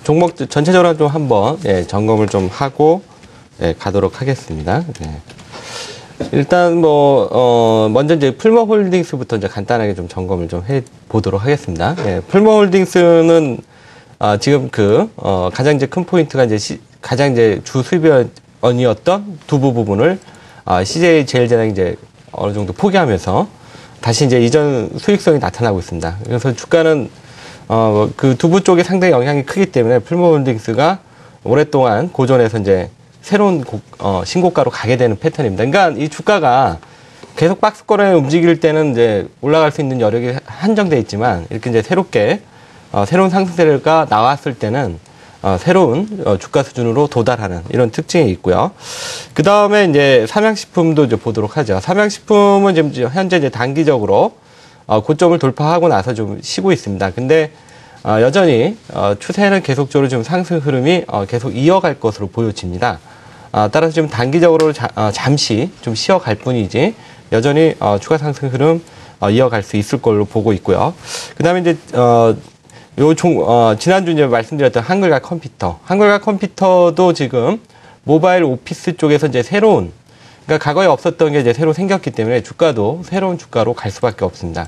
종목 전체적으로 좀 한번 점검을 좀 하고 가도록 하겠습니다. 일단 먼저 이제 풀머홀딩스부터 이제 간단하게 좀 점검을 좀 해 보도록 하겠습니다. 풀머홀딩스는 지금 가장 이제 큰 포인트가 이제 가장 이제 주 수입원이었던 두부 부분을 CJ 제일제당이 이제 어느 정도 포기하면서 다시 이제 이전 수익성이 나타나고 있습니다. 그래서 주가는 그 두부 쪽에 상당히 영향이 크기 때문에 풀머홀딩스가 오랫동안 고전에서 이제 새로운 신고가로 가게 되는 패턴입니다. 그러니까 이 주가가 계속 박스권에 움직일 때는 이제 올라갈 수 있는 여력이 한정돼 있지만 이렇게 이제 새롭게 새로운 상승세가 나왔을 때는 새로운 주가 수준으로 도달하는 이런 특징이 있고요. 그 다음에 이제 삼양식품도 이제 보도록 하죠. 삼양식품은 지금 현재 이제 단기적으로 고점을 돌파하고 나서 좀 쉬고 있습니다. 근데 여전히 추세는 계속적으로 좀 상승 흐름이 계속 이어갈 것으로 보여집니다. 따라서 지금 단기적으로 잠시 좀 쉬어갈 뿐이지 여전히 추가 상승 흐름 이어갈 수 있을 걸로 보고 있고요. 그 다음에 이제 지난주 이제 말씀드렸던 한글과 컴퓨터도 지금 모바일 오피스 쪽에서 이제 새로운, 그러니까 과거에 없었던 게 이제 새로 생겼기 때문에 주가도 새로운 주가로 갈 수밖에 없습니다.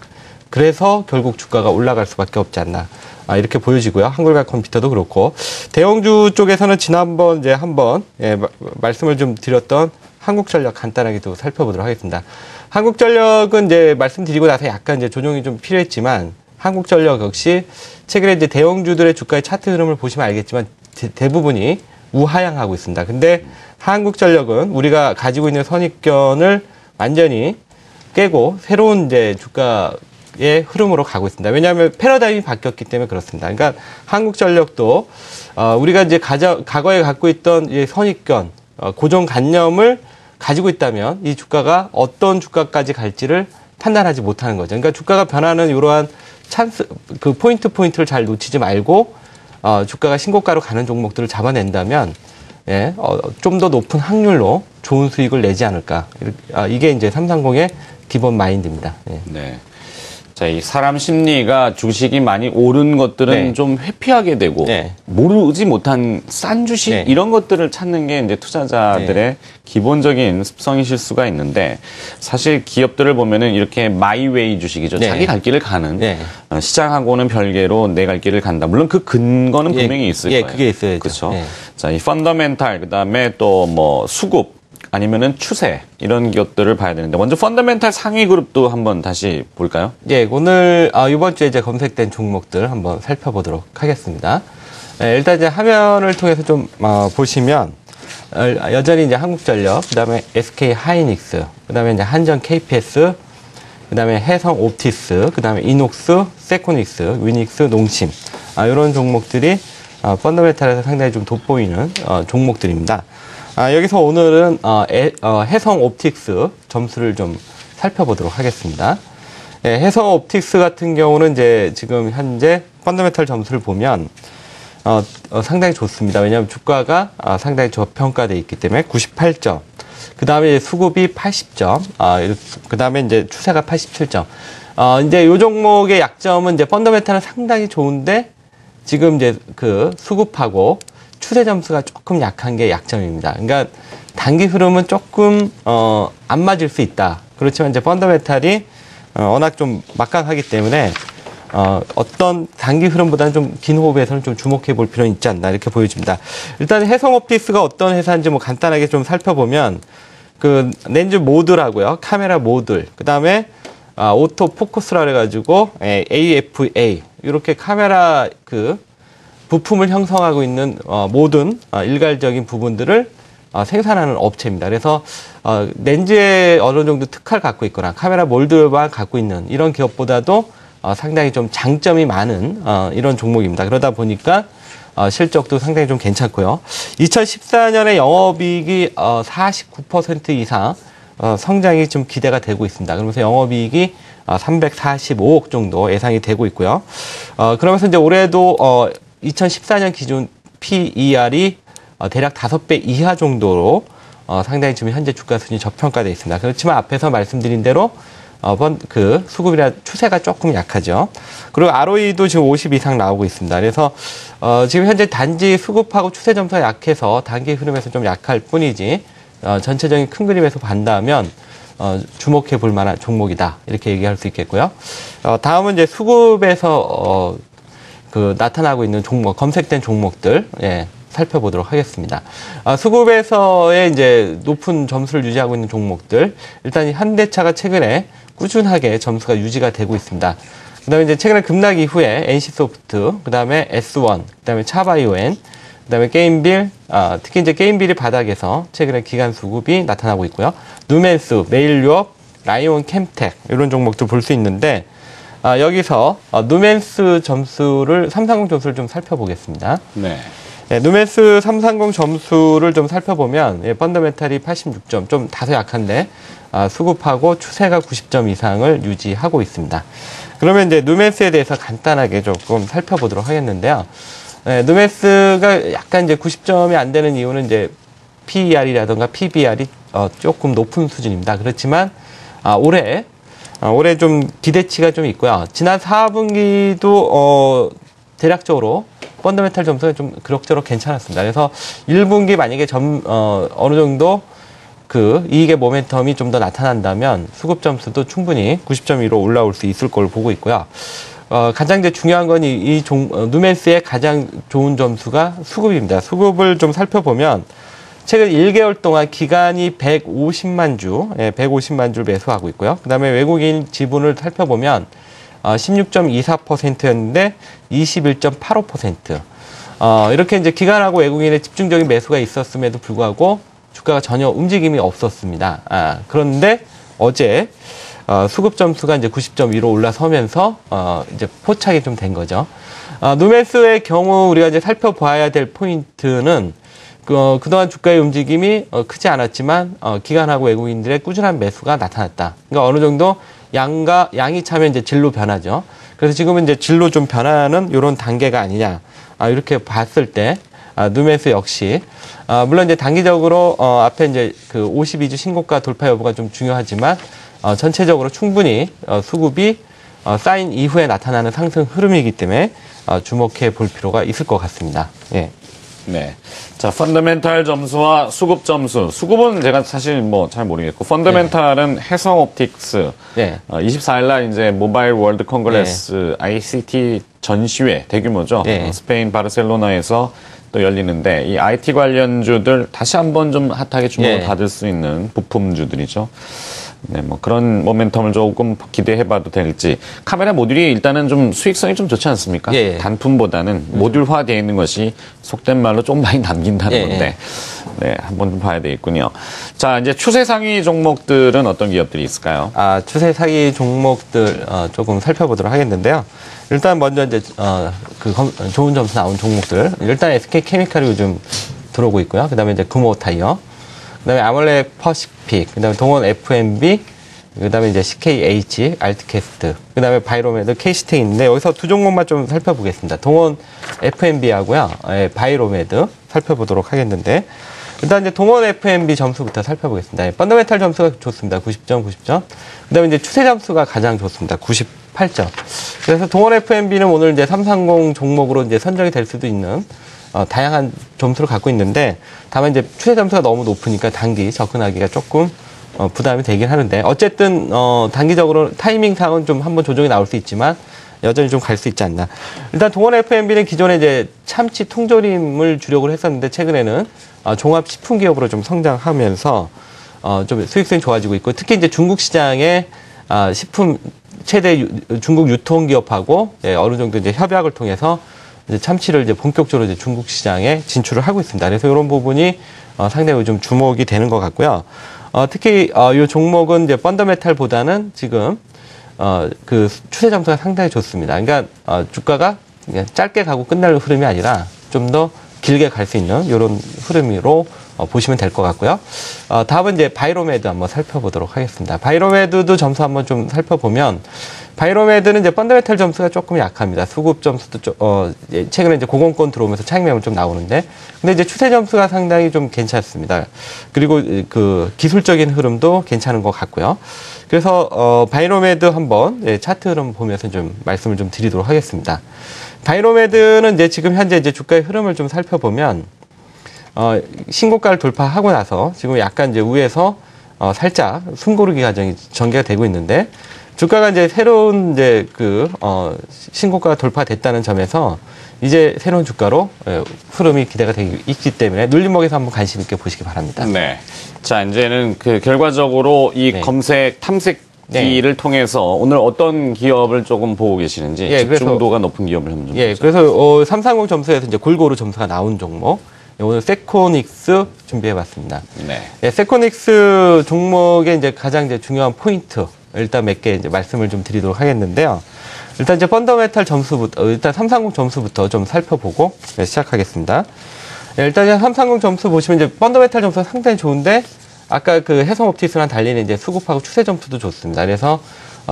그래서 결국 주가가 올라갈 수밖에 없지 않나. 이렇게 보여지고요. 한글과 컴퓨터도 그렇고. 대형주 쪽에서는 지난번 이제 한번 말씀을 좀 드렸던 한국전력 간단하게 또 살펴보도록 하겠습니다. 한국전력은 이제 말씀드리고 나서 약간 이제 조정이 좀 필요했지만 한국전력 역시 최근에 이제 대형주들의 주가의 차트 흐름을 보시면 알겠지만 대부분이 우하향하고 있습니다. 근데 한국전력은 우리가 가지고 있는 선입견을 완전히 깨고 새로운 이제 주가의 흐름으로 가고 있습니다. 왜냐하면 패러다임이 바뀌었기 때문에 그렇습니다. 그러니까 한국전력도 우리가 이제 과거에 갖고 있던 이 선입견, 고정관념을 가지고 있다면 이 주가가 어떤 주가까지 갈지를 판단하지 못하는 거죠. 그러니까 주가가 변하는 이러한 찬스, 포인트를 잘 놓치지 말고 주가가 신고가로 가는 종목들을 잡아낸다면 좀 더 높은 확률로 좋은 수익을 내지 않을까. 이게 이제 330의 기본 마인드입니다. 네. 자, 이 사람 심리가 주식이 많이 오른 것들은 좀 회피하게 되고 모르지 못한 싼 주식 이런 것들을 찾는 게 이제 투자자들의 기본적인 습성이실 수가 있는데 사실 기업들을 보면은 이렇게 마이웨이 주식이죠. 자기 갈 길을 가는 시장하고는 별개로 내 갈 길을 간다. 물론 그 근거는 분명히 있을 거예요. 그게 있어야죠. 그렇죠. 자, 이 펀더멘탈 그다음에 또 뭐 수급 아니면은 추세 이런 것들을 봐야 되는데 먼저 펀더멘탈 상위 그룹도 한번 다시 볼까요? 오늘 이번 주에 이제 검색된 종목들 한번 살펴보도록 하겠습니다. 일단 이제 화면을 통해서 좀 보시면 여전히 이제 한국전력, 그다음에 SK 하이닉스, 그다음에 이제 한전 KPS, 그다음에 해성 옵티스, 그다음에 이녹스, 세코닉스, 위닉스, 농심 이런 종목들이 펀더멘탈에서 상당히 좀 돋보이는 종목들입니다. 여기서 오늘은 해성 옵틱스 점수를 좀 살펴보도록 하겠습니다. 해성 옵틱스 같은 경우는 이제 지금 현재 펀더멘탈 점수를 보면 상당히 좋습니다. 왜냐하면 주가가 상당히 저평가되어 있기 때문에 98점. 그 다음에 수급이 80점. 그 다음에 이제 추세가 87점. 이제 요 종목의 약점은 이제 펀더멘탈은 상당히 좋은데 지금 이제 수급하고 추세 점수가 조금 약한 게 약점입니다. 그러니까 단기 흐름은 조금 안 맞을 수 있다. 그렇지만 이제 펀더멘탈이 워낙 좀 막강하기 때문에 어떤 단기 흐름보다는 좀 긴 호흡에서는 좀 주목해 볼 필요는 있지 않나 이렇게 보여집니다. 일단 해성옵티스가 어떤 회사인지 뭐 간단하게 좀 살펴보면 렌즈 모듈하고요, 카메라 모듈, 그 다음에 오토 포커스라 그래가지고 AFA 이렇게 카메라 부품을 형성하고 있는 모든 일괄적인 부분들을 생산하는 업체입니다. 그래서 렌즈에 어느 정도 특화를 갖고 있거나 카메라 몰드만 갖고 있는 이런 기업보다도 상당히 좀 장점이 많은 이런 종목입니다. 그러다 보니까 실적도 상당히 좀 괜찮고요. 2014년에 영업이익이 49% 이상 성장이 좀 기대가 되고 있습니다. 그러면서 영업이익이 345억 정도 예상이 되고 있고요. 그러면서 이제 올해도 2014년 기준 PER이 대략 5배 이하 정도로 상당히 지금 현재 주가 수준이 저평가되어 있습니다. 그렇지만 앞에서 말씀드린 대로 그 수급이나 추세가 조금 약하죠. 그리고 ROE도 지금 50 이상 나오고 있습니다. 그래서 지금 현재 단지 수급하고 추세 점수가 약해서 단기 흐름에서 좀 약할 뿐이지 전체적인 큰 그림에서 본다면 주목해 볼 만한 종목이다 이렇게 얘기할 수 있겠고요. 다음은 이제 수급에서 그 나타나고 있는 종목, 검색된 종목들 살펴보도록 하겠습니다. 수급에서의 이제 높은 점수를 유지하고 있는 종목들, 일단 현대차가 최근에 꾸준하게 점수가 유지가 되고 있습니다. 그다음에 이제 최근에 급락 이후에 NC소프트, 그다음에 S1, 그다음에 차바이오엔, 그다음에 게임빌, 특히 이제 게임빌이 바닥에서 최근에 기간 수급이 나타나고 있고요. 누멘스, 메일유업, 라이온 캠텍 이런 종목들 볼 수 있는데 여기서 누멘스 점수를 330 점수를 좀 살펴보겠습니다. 네. 누멘스 330 점수를 좀 살펴보면 펀더멘탈이 86점, 좀 다소 약한데 수급하고 추세가 90점 이상을 유지하고 있습니다. 그러면 이제 누멘스에 대해서 간단하게 조금 살펴보도록 하겠는데요. 누멘스가 약간 이제 90점이 안 되는 이유는 이제 PER이라든가 PBR이 조금 높은 수준입니다. 그렇지만 올해 좀 기대치가 좀 있고요. 지난 4분기도 대략적으로 펀더멘탈 점수가 좀 그럭저럭 괜찮았습니다. 그래서 1분기 만약에 어느 정도 그 이익의 모멘텀이 좀 더 나타난다면 수급 점수도 충분히 90점 위로 올라올 수 있을 걸 보고 있고요. 가장 이제 중요한 건 누멘스의 가장 좋은 점수가 수급입니다. 수급을 좀 살펴보면 최근 1개월 동안 기간이 150만 주, 150만 주를 매수하고 있고요. 그 다음에 외국인 지분을 살펴보면 16.24%였는데 21.85%. 이렇게 이제 기관하고 외국인의 집중적인 매수가 있었음에도 불구하고 주가가 전혀 움직임이 없었습니다. 그런데 어제 수급 점수가 이제 90점 위로 올라서면서 이제 포착이 좀 된 거죠. 누멘스의 경우 우리가 이제 살펴봐야 될 포인트는 그동안 주가의 움직임이 크지 않았지만 기관하고 외국인들의 꾸준한 매수가 나타났다. 그러니까 어느 정도 양이 차면 이제 질로 변하죠. 그래서 지금은 이제 질로 좀 변하는 이런 단계가 아니냐. 이렇게 봤을 때 누멘스 역시 물론 이제 단기적으로 앞에 이제 그 52주 신고가 돌파 여부가 좀 중요하지만 전체적으로 충분히 수급이 쌓인 이후에 나타나는 상승 흐름이기 때문에 주목해 볼 필요가 있을 것 같습니다. 예. 네. 자, 펀더멘탈 점수와 수급 점수. 수급은 제가 사실 뭐 잘 모르겠고, 펀더멘탈은 해성옵틱스. 24일날 이제 모바일 월드 콩그레스 ICT 전시회 대규모죠. 스페인 바르셀로나에서 또 열리는데, 이 IT 관련주들 다시 한번 좀 핫하게 주목을 받을 수 있는 부품주들이죠. 네, 뭐 그런 모멘텀을 조금 기대해봐도 될지. 카메라 모듈이 일단은 좀 수익성이 좀 좋지 않습니까? 단품보다는 모듈화되어 있는 것이 속된 말로 조금 많이 남긴다는 건데, 네, 한번 좀 봐야 되겠군요. 자, 이제 추세 상위 종목들은 어떤 기업들이 있을까요? 추세 상위 종목들 조금 살펴보도록 하겠는데요. 일단 먼저 이제 좋은 점수 나온 종목들. 일단 SK케미칼이 요즘 들어오고 있고요. 그다음에 이제 금호타이어. 그다음에 아몰레 퍼시픽, 그다음에 동원 F&B, 그다음에 이제 CKH, 알트캐스트, 그다음에 바이로메드, K시텍이 있는데 여기서 두 종목만 좀 살펴보겠습니다. 동원 F&B하고요, 바이로메드 살펴보도록 하겠는데 일단 이제 동원 F&B 점수부터 살펴보겠습니다. 펀더멘탈 점수가 좋습니다. 90점, 90점. 그다음에 이제 추세 점수가 가장 좋습니다. 98점. 그래서 동원 F&B는 오늘 이제 330 종목으로 이제 선정이 될 수도 있는 다양한 점수를 갖고 있는데 다만 이제 추세 점수가 너무 높으니까 단기 접근하기가 조금 부담이 되긴 하는데 어쨌든 단기적으로 타이밍상은 좀 한번 조정이 나올 수 있지만 여전히 좀 갈 수 있지 않나. 일단 동원 F&B는 기존에 이제 참치 통조림을 주력을 했었는데 최근에는 종합 식품 기업으로 좀 성장하면서 좀 수익성이 좋아지고 있고 특히 이제 중국 시장에 식품 최대 중국 유통 기업하고 어느 정도 이제 협약을 통해서 이제 참치를 이제 본격적으로 이제 중국 시장에 진출을 하고 있습니다. 그래서 이런 부분이 상당히 좀 주목이 되는 것 같고요. 특히 이 종목은 이제 펀더메탈보다는 지금 그 추세 점수가 상당히 좋습니다. 그러니까 주가가 그냥 짧게 가고 끝날 흐름이 아니라 좀 더 길게 갈 수 있는 이런 흐름으로 보시면 될 것 같고요. 다음은 이제 바이로메드 한번 살펴보도록 하겠습니다. 바이로메드도 점수 한번 좀 살펴보면 바이로메드는 이제 펀더멘탈 점수가 조금 약합니다. 수급 점수도 최근에 이제 고공권 들어오면서 차익 매물 좀 나오는데, 근데 이제 추세 점수가 상당히 좀 괜찮습니다. 그리고 그 기술적인 흐름도 괜찮은 것 같고요. 그래서 바이로메드 한번 차트 흐름 보면서 좀 말씀을 좀 드리도록 하겠습니다. 바이로메드는 이제 지금 현재 이제 주가의 흐름을 좀 살펴보면 신고가를 돌파하고 나서 지금 약간 이제 위에서 살짝 숨고르기 과정이 전개가 되고 있는데 주가가 이제 새로운 이제 신고가가 돌파됐다는 점에서 이제 새로운 주가로 흐름이 기대가 되고 있기 때문에 눌림목에서 한번 관심 있게 보시기 바랍니다. 네. 자, 이제는 결과적으로 이 네. 검색 탐색기를 통해서 오늘 어떤 기업을 조금 보고 계시는지 집중도가 높은 기업을 한번 좀 보죠. 그래서 330 점수에서 이제 골고루 점수가 나온 종목 오늘 세코닉스 준비해봤습니다. 네. 세코닉스 종목의 이제 가장 이제 중요한 포인트 일단 몇 개 이제 말씀을 좀 드리도록 하겠는데요. 일단 이제 펀더멘탈 점수부터 일단 330 점수부터 좀 살펴보고 시작하겠습니다. 일단 330 점수 보시면 이제 펀더멘탈 점수가 상당히 좋은데 아까 해성옵티스랑 달리는 이제 수급하고 추세 점수도 좋습니다. 그래서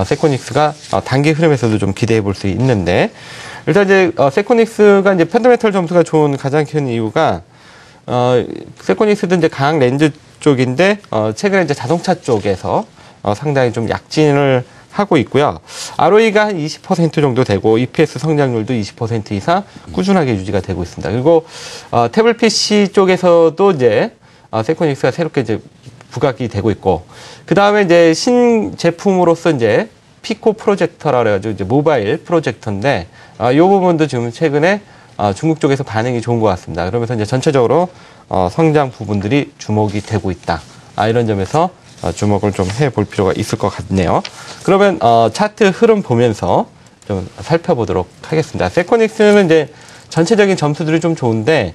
세코닉스가 단기 흐름에서도 좀 기대해 볼 수 있는데 일단 이제 세코닉스가 이제 펀더멘탈 점수가 좋은 가장 큰 이유가 세코닉스도 이제 강한 렌즈 쪽인데 최근에 이제 자동차 쪽에서 상당히 좀 약진을 하고 있고요. ROE가 한 20% 정도 되고 EPS 성장률도 20% 이상 꾸준하게 유지가 되고 있습니다. 그리고 태블릿 PC 쪽에서도 이제 세코닉스가 새롭게 이제 부각이 되고 있고 그 다음에 이제 신 제품으로서 이제 피코 프로젝터라 그래가지고 이제 모바일 프로젝터인데 이 부분도 지금 최근에 중국 쪽에서 반응이 좋은 것 같습니다. 그러면서 이제 전체적으로 성장 부분들이 주목이 되고 있다. 이런 점에서 주목을 좀 해볼 필요가 있을 것 같네요. 그러면 차트 흐름 보면서 좀 살펴보도록 하겠습니다. 세코닉스는 이제 전체적인 점수들이 좀 좋은데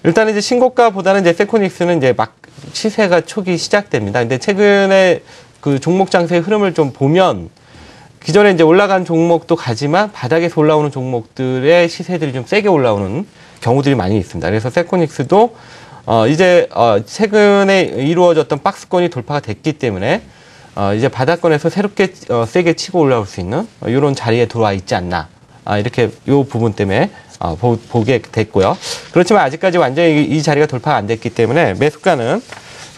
일단은 이제 신고가보다는 이제 세코닉스는 이제 막 시세가 초기 시작됩니다. 근데 최근에 종목 장세의 흐름을 좀 보면 기존에 이제 올라간 종목도 가지만 바닥에서 올라오는 종목들의 시세들이 좀 세게 올라오는 경우들이 많이 있습니다. 그래서 세코닉스도 이제 최근에 이루어졌던 박스권이 돌파가 됐기 때문에 이제 바닥권에서 새롭게 세게 치고 올라올 수 있는 이런 자리에 들어와 있지 않나 이렇게 이 부분 때문에 보게 됐고요. 그렇지만 아직까지 완전히 이 자리가 돌파가 안 됐기 때문에 매수가는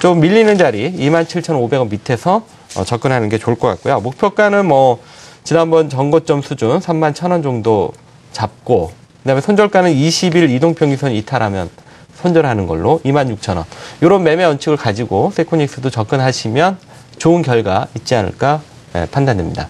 좀 밀리는 자리 27,500원 밑에서 접근하는 게 좋을 것 같고요. 목표가는 뭐 지난번 전고점 수준 31,000원 정도 잡고 그다음에 손절가는 20일 이동평균선 이탈하면 손절하는 걸로 26,000원. 이런 매매 원칙을 가지고 세코닉스도 접근하시면 좋은 결과 있지 않을까 판단됩니다.